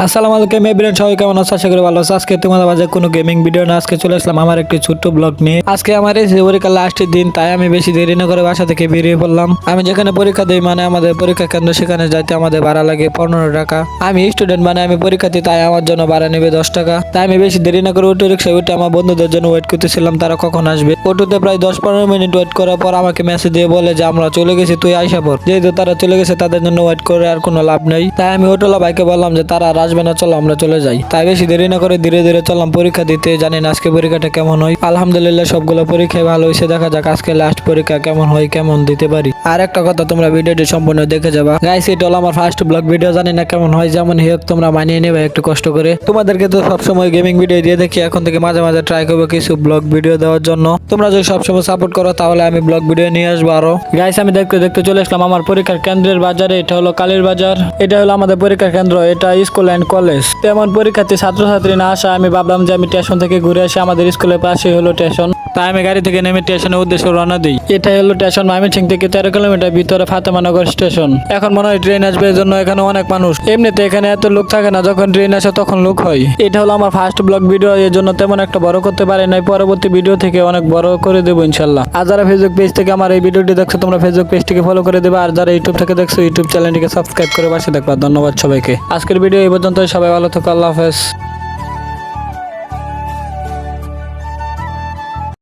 আসসালামু আলাইকুম এভরিওয়ান, সবাই কেমন আছো? আশা করি ভালো আছো। আজকে তোমাদের মাঝে কোনো গেমিং ভিডিও না, আজকে চলে আসলাম আমার একটি ছোট্ট ব্লগ নিয়ে। আজকে আমার এই পরীক্ষার লাস্টের দিন, তাই আমি বেশি দেরি না করে বাসা থেকে বেরিয়ে পড়লাম। আমি যেখানে পরীক্ষা দিই মানে আমাদের পরীক্ষা কেন্দ্র, সেখানে যাইতে আমাদের ভাড়া লাগে 15 টাকা। আমি স্টুডেন্ট মানে আমি পরীক্ষা দিই, তাই আমার জন্য ভাড়া নেবে 10 টাকা। তাই আমি বেশি দেরি না করে অটো রিক্সায় উঠে আমার বন্ধুদের জন্য ওয়েট করতেছিলাম, তারা কখন আসবে। অটোতে প্রায় 10-15 মিনিট ওয়েট করার পর আমাকে মেসেজ দিয়ে বলে যে আমরা চলে গেছি, তুই আইসা পড়। যেহেতু তারা চলে গেছে, তাদের জন্য ওয়েট করে আর কোনো লাভ নেই। তাই আমি অটোলা ভাইকে বললাম যে তারা আর আসবে না, চলো আমরা চলে যাই। তাই বেশি দেরি না করে ধীরে ধীরে চললাম পরীক্ষা দিতে। জানি না আজকে পরীক্ষাটা কেমন হয়। আলহামদুলিল্লাহ সবগুলো পরীক্ষায় ভালো হয়েছে। দেখা যাক আজকে লাস্ট পরীক্ষা কেমন হয়, কেমন দিতে পারি। আর একটা কথা, তোমরা ভিডিওটি সম্পূর্ণ দেখে যাবা। গাইস, এটা হলো আমার ফার্স্ট ব্লগ ভিডিও, জানি না কেমন হয়। যেমন হোক তোমরা মানিয়ে নেবে একটু কষ্ট করে। তোমাদেরকে তো সবসময় গেমিং ভিডিও দিয়ে দেখি, এখন থেকে মাঝে মাঝে ট্রাই করবো কিছু ব্লগ ভিডিও দেওয়ার জন্য। তোমরা যদি সবসময় সাপোর্ট করো তাহলে আমি ব্লগ ভিডিও নিয়ে আসবো আরো। গাইস, আমি দেখতে দেখতে চলে আসলাম আমার পরীক্ষার কেন্দ্রের বাজারে। এটা হলো কালীর বাজার। এটা হলো আমাদের পরীক্ষার কেন্দ্র। এটা স্কুল অ্যান্ড কলেজ। তেমন পরীক্ষার্থী ছাত্রছাত্রী না আসা, আমি ভাবলাম যে আমি স্টেশন থেকে ঘুরে আসি। আমাদের স্কুলের পাশে হলো স্টেশন, তাই আমি গাড়ি থেকে নেমে স্টেশনের উদ্দেশ্যে রওনা দিই। এটা হলো স্টেশন, ময়মনসিংহ থেকে 13 কিলোমিটার ভিতরে ফাতেমানগর স্টেশন। এখন মনে হয় ট্রেন আসবে, এর জন্য এখানে অনেক মানুষ। এমনিতে এখানে এত লোক থাকে না, যখন ট্রেন আসে তখন লোক হয়। এটা হলো আমার ফার্স্ট ব্লগ ভিডিও, এর জন্য তেমন একটা বড় করতে পারি নাই। পরবর্তী ভিডিও থেকে অনেক বড় করে দেবো ইনশাল্লাহ। আর যারা ফেসবুক পেজ থেকে আমার এই ভিডিওটি দেখছো, তোমরা ফেসবুক পেজটিকে ফলো করে দেবে। আর যারা ইউটিউব থেকে দেখছো, ইউটিউব চ্যানেলটিকে সাবস্ক্রাইব করে পাশে দেখবা। ধন্যবাদ সবাইকে। আজকের ভিডিও এই পর্যন্ত। সবাই ভালো থাকো। আল্লাহ হাফেজ।